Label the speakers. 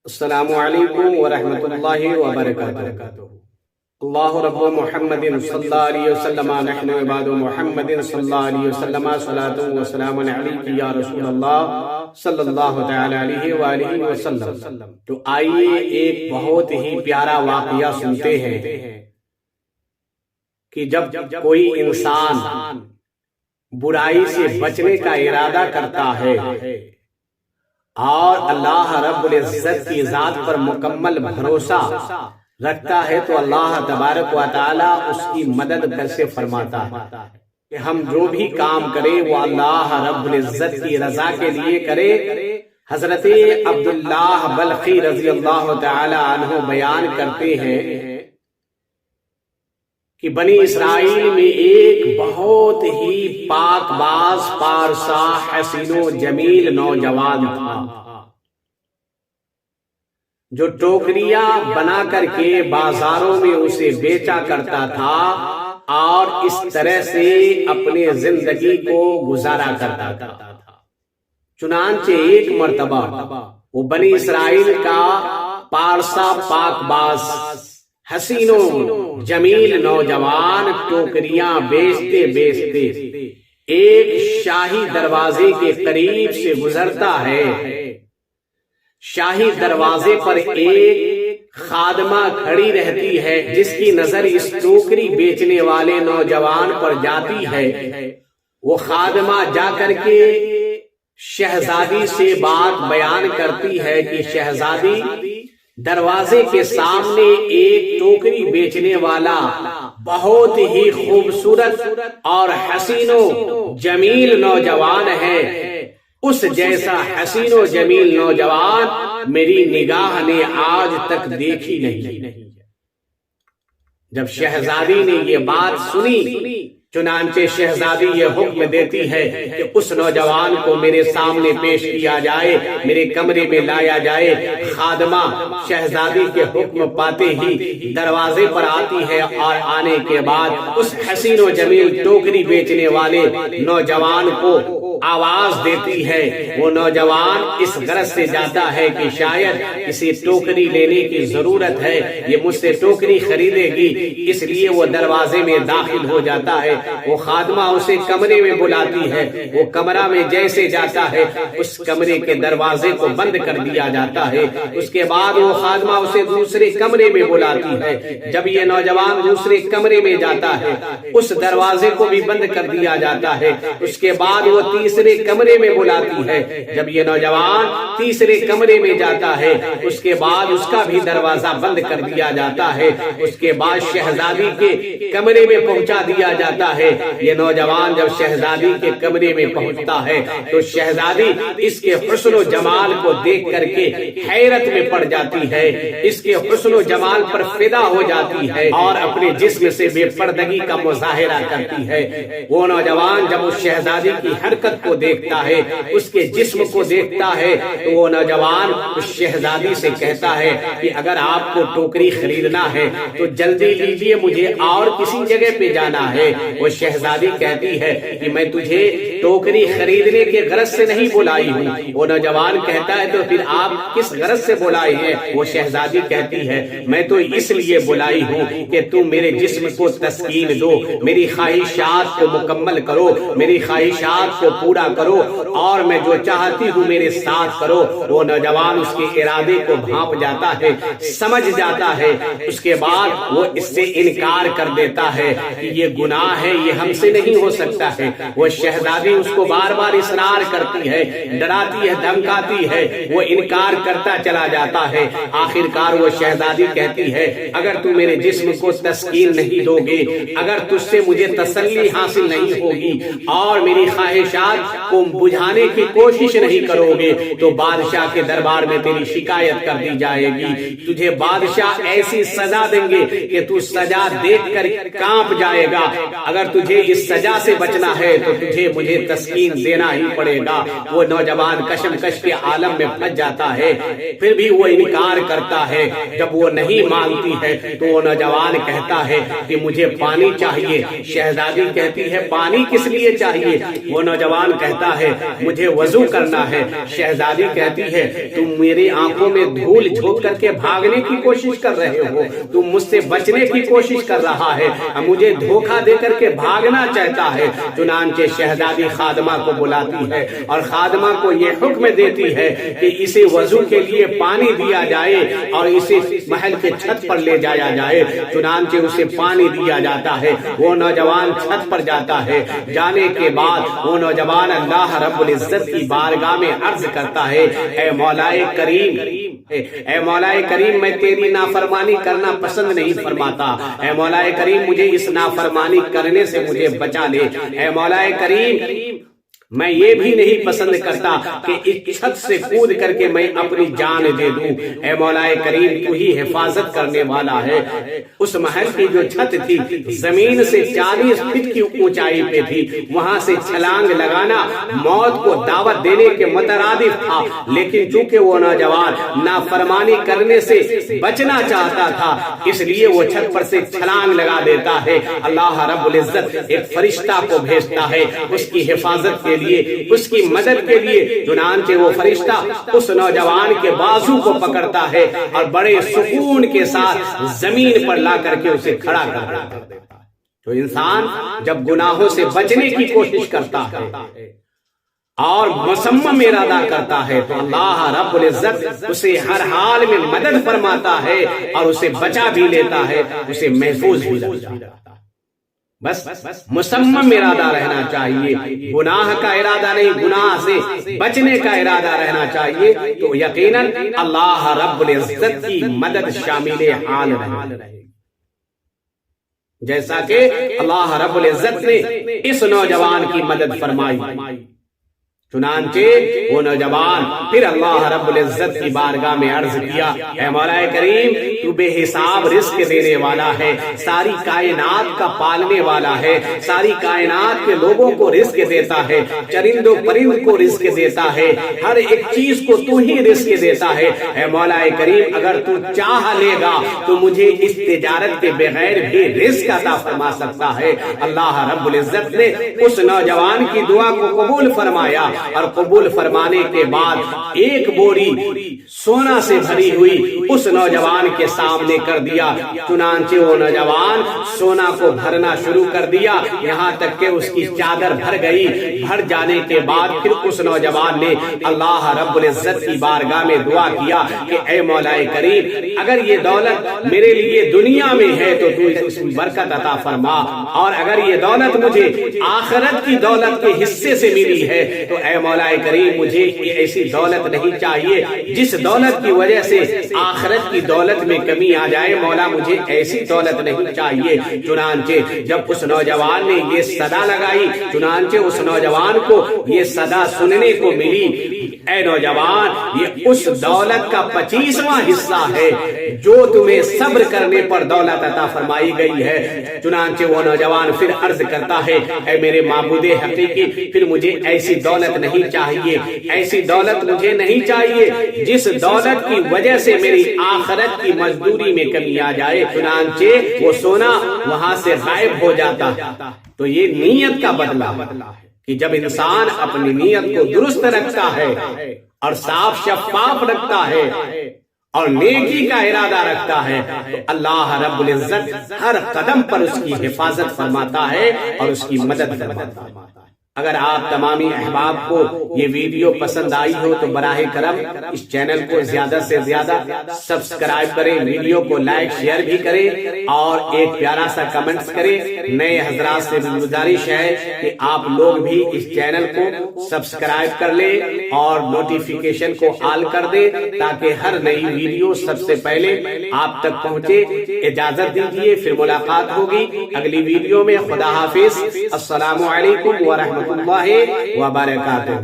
Speaker 1: السلام علیکم ورحمۃ اللہ وبرکاتہ۔ اللہ رب محمد صلی اللہ علیہ وسلم نحن عباد محمد صلی اللہ علیہ وسلم صلاۃ و سلام علیک یا رسول اللہ صلی اللہ تعالی علیہ وآلہ وسلم۔ تو آئیے ایک بہت ہی پیارا واقعہ سنتے ہیں کہ جب کوئی انسان برائی سے بچنے کا ارادہ کرتا ہے اور اللہ رب العزت کی ذات پر مکمل بھروسہ رکھتا ہے تو اللہ تبارک و تعالی اس کی مدد کیسے فرماتا ہے کہ ہم جو بھی کام کریں وہ اللہ رب العزت کی رضا کے لیے کرے۔ حضرت عبداللہ بلخی رضی اللہ تعالی عنہ بیان کرتے ہیں کہ بنی اسرائیل میں ایک بہت ہی پاک باز پارسا حسین و جمیل نوجوان تھا جو ٹوکریاں بنا کر کے بازاروں میں اسے بیچا کرتا تھا اور اس طرح سے اپنے زندگی کو گزارا کرتا تھا۔ چنانچہ ایک مرتبہ وہ بنی اسرائیل کا پارسا پاک باز حسین و جمیل نوجوان ٹوکریاں بیچتے بیچتے ایک شاہی دروازے کے قریب سے گزرتا ہے۔ شاہی دروازے پر ایک خادمہ کھڑی رہتی ہے جس کی نظر اس ٹوکری بیچنے والے نوجوان پر جاتی ہے۔ وہ خادمہ جا کر کے شہزادی سے بات بیان کرتی ہے کہ شہزادی، دروازے کے سامنے ایک ٹوکری بیچنے والا بہت ہی خوبصورت اور حسین و جمیل نوجوان ہے، اس جیسا حسین و جمیل نوجوان میری نگاہ نے آج تک دیکھی نہیں۔ جب شہزادی نے یہ بات سنی چنانچہ شہزادی یہ حکم دیتی ہے کہ اس نوجوان کو میرے سامنے پیش کیا جائے، میرے کمرے میں لایا جائے۔ خادمہ شہزادی کے حکم پاتے ہی دروازے پر آتی ہے اور آنے کے بعد اس حسین و جمیل ٹوکری بیچنے والے نوجوان کو آواز دیتی ہے۔ وہ نوجوان اس غرض سے جاتا ہے کہ شاید کسی ٹوکری لینے کی ضرورت ہے، یہ مجھ سے ٹوکری خریدے گی، اس لیے وہ دروازے میں داخل ہو جاتا ہے۔ وہ خادمہ اسے کمرے میں بلاتی ہے، وہ کمرہ میں جیسے جاتا ہے اس کمرے کے دروازے کو بند کر دیا جاتا ہے۔ اس کے بعد وہ خادمہ اسے دوسرے کمرے میں بلاتی ہے۔ جب یہ نوجوان دوسرے کمرے میں جاتا ہے اس دروازے کو بھی بند کر دیا جاتا ہے۔ اس کے بعد وہ تیسرے کمرے میں بلاتی ہے۔ جب یہ نوجوان تیسرے کمرے میں جاتا ہے اس کے بعد اس کا بھی دروازہ بند کر دیا جاتا ہے۔ اس کے بعد شہزادی کے کمرے میں پہنچا دیا جاتا ہے۔ یہ نوجوان جب شہزادی کے کمرے میں پہنچتا ہے تو شہزادی اس کے حسن و جمال کو دیکھ کر کے حیرت میں پڑ جاتی ہے، اس کے حسن و جمال پر فدا ہو جاتی ہے اور اپنے جسم سے بے پردگی کا مظاہرہ کرتی ہے۔ وہ نوجوان جب اس شہزادی کی حرکت کو دیکھتا ہے، اس کے جسم کو دیکھتا ہے، تو وہ نوجوان اس شہزادی سے کہتا ہے کہ اگر آپ کو ٹوکری خریدنا ہے تو جلدی لیجئے، مجھے اور کسی جگہ پہ جانا ہے۔ وہ شہزادی کہتی ہے کہ میں تجھے ٹوکری خریدنے کے غرض سے نہیں بلائی ہوں۔ وہ نوجوان کہتا ہے تو پھر آپ کس غرض سے بلائی ہیں؟ وہ شہزادی کہتی ہے میں تو اس لیے بلائی ہوں کہ تم میرے جسم کو تسکین دو، میری خواہشات کو مکمل کرو، میری خواہشات کو پورا کرو اور میں جو چاہتی ہوں میرے ساتھ کرو۔ وہ نوجوان اس کے ارادے کو بھانپ جاتا ہے، سمجھ جاتا ہے۔ اس کے بعد وہ اس سے انکار کر دیتا ہے کہ یہ گناہ ہے، یہ ہم سے نہیں ہو سکتا ہے۔ وہ شہزادی اس کو بار بار اصرار کرتی ہے، ڈراتی ہے، دھمکاتی ہے، وہ انکار کرتا چلا جاتا ہے۔ آخر کار وہ شہزادی کہتی ہے اگر تم میرے جسم کو تسکین نہیں دو گے، اگر تجھ سے مجھے تسلی حاصل نہیں ہوگی اور میری خواہشات کو بجھانے کی کوشش نہیں کرو گے تو بادشاہ کے دربار میں تیری شکایت کر دی جائے گی۔ تجھے بادشاہ ایسی سزا دیں گے کہ تو سزا دیکھ کر کانپ جائے گا۔ اگر تجھے اس سزا سے بچنا ہے تو تجھے مجھے تسکین دینا ہی پڑے گا۔ وہ نوجوان کشمکش کے عالم میں پھنس جاتا ہے، پھر بھی وہ انکار کرتا ہے۔ جب وہ نہیں مانتی ہے تو وہ نوجوان کہتا ہے کہ مجھے پانی چاہیے۔ شہزادی کہتی ہے پانی کس لیے چاہیے؟ وہ نوجوان نوجوان کہتا ہے مجھے وضو کرنا ہے، شہزادی کہتی ہے تم میری آنکھوں میں دھول جھونک کر کے بھاگنے کی کوشش کر رہے ہو، تم مجھ سے بچنے کی کوشش کر رہا ہے، مجھے دھوکہ دے کر کے بھاگنا چاہتا ہے۔ چنانچہ شہزادی خادمہ کو بلاتی ہے اور خادمہ کو یہ حکم دیتی ہے کہ اسے وضو کے لیے پانی دیا جائے اور اسے محل کے چھت پر لے جایا جائے۔ چنانچہ اسے پانی دیا جاتا ہے، وہ نوجوان چھت پر جاتا ہے، جانے کے بعد وہ نوجوان اللہ رب العزت کی بارگاہ میں عرض کرتا ہے اے مولائے کریم، اے مولائے کریم میں تیری نافرمانی کرنا پسند نہیں فرماتا، اے مولائے کریم مجھے اس نافرمانی کرنے سے مجھے بچا لے، اے مولائے کریم میں یہ بھی نہیں پسند کرتا کہ اس چھت سے کود کر کے میں اپنی جان دے دوں، اے مولائے کریم تو ہی حفاظت کرنے والا ہے۔ اس محل کی جو چھت تھی زمین سے 40 فٹ کی اونچائی پہ تھی، وہاں سے چھلانگ لگانا موت کو دعوت دینے کے مترادف تھا، لیکن چونکہ وہ نوجوان نافرمانی کرنے سے بچنا چاہتا تھا اس لیے وہ چھت پر سے چھلانگ لگا دیتا ہے۔ اللہ رب العزت ایک فرشتہ کو بھیجتا ہے اس کی حفاظت کے لیے، اس کی مدد کے لیے۔ چنانچہ وہ فرشتہ اس نوجوان کے بازو کو پکڑتا ہے اور بڑے سکون کے ساتھ زمین پر لا کر کے اسے کھڑا کر دیتا ہے۔ تو انسان جب گناہوں سے بچنے کی کوشش کرتا ہے اور مصمم ارادہ کرتا ہے تو اللہ رب العزت اسے ہر حال میں مدد فرماتا ہے اور اسے بچا بھی لیتا ہے، اسے محفوظ بھی رکھتا ہے۔ بس مصمم ارادہ رہنا چاہیے، گناہ کا ارادہ نہیں، گناہ سے بچنے کا ارادہ رہنا چاہیے، تو یقیناً اللہ رب العزت کی مدد شامل حال رہے گی۔ جیسا کہ اللہ رب العزت نے اس نوجوان کی مدد فرمائی۔ چنانچہ وہ نوجوان پھر اللہ رب العزت کی بارگاہ میں عرض کیا اے مولا کریم تو بے حساب رزق دینے والا ہے، ساری کائنات کا پالنے والا ہے، ساری کائنات کے لوگوں کو رزق دیتا ہے، چرند و پرند کو رزق دیتا ہے، ہر ایک چیز کو تو ہی رزق دیتا ہے۔ اے مولا کریم اگر تو چاہ لے گا تو مجھے اس تجارت کے بغیر بھی رزق عطا فرما سکتا ہے۔ اللہ رب العزت نے اس نوجوان کی دعا کو قبول فرمایا اور قبول فرمانے کے بعد ایک بوری سونا سے بھری ہوئی اس نوجوان کے سامنے کر دیا۔ چنانچہ وہ نوجوان سونا کو بھرنا شروع کر دیا، یہاں تک کہ اس کی چادر بھر گئی۔ بھر جانے کے بعد پھر اس نوجوان نے اللہ رب العزت کی بارگاہ میں دعا کیا کہ اے مولا کریم اگر یہ دولت میرے لیے دنیا میں ہے تو تو اس میں برکت عطا فرما، اور اگر یہ دولت مجھے آخرت کی دولت کے حصے سے ملی ہے تو اے مولا کریم مجھے ایسی دولت نہیں چاہیے جس دولت کی وجہ سے آخرت کی دولت میں کمی آ جائے، مولا مجھے ایسی دولت نہیں چاہیے۔ چنانچہ جب اس نوجوان نے یہ صدا لگائی، چنانچہ اس نوجوان کو یہ صدا سننے کو ملی اے نوجوان یہ اس دولت کا 25واں حصہ ہے جو تمہیں صبر کرنے پر دولت عطا فرمائی گئی ہے۔ چنانچہ وہ نوجوان پھر عرض کرتا ہے اے میرے معبود حقیقی پھر مجھے ایسی دولت نہیں چاہیے، ایسی دولت مجھے نہیں چاہیے جس دولت کی وجہ سے میری آخرت کی مزدوری میں کمی آ جائے۔ چنانچہ وہ سونا وہاں سے غائب ہو جاتا۔ تو یہ نیت کا بدلہ ہے کہ جب انسان اپنی نیت کو درست رکھتا ہے اور صاف شفاف رکھتا ہے اور نیکی کا ارادہ رکھتا ہے تو اللہ رب العزت ہر قدم پر اس کی حفاظت فرماتا ہے اور اس کی مدد فرماتا ہے۔ اگر آپ تمامی احباب کو یہ ویڈیو پسند آئی ہو تو براہ کرم اس چینل کو زیادہ سے زیادہ سبسکرائب کریں، ویڈیو کو لائک شیئر بھی کریں اور ایک پیارا سا کمنٹس کریں۔ نئے حضرات سے بھی گزارش ہے کہ آپ لوگ بھی اس چینل کو سبسکرائب کر لیں اور نوٹیفیکیشن کو آل کر دیں تاکہ ہر نئی ویڈیو سب سے پہلے آپ تک پہنچے۔ اجازت دیجیے، پھر ملاقات ہوگی اگلی ویڈیو میں۔ خدا حافظ، السلام علیکم ورحمۃ اللہ وبرکاتہ۔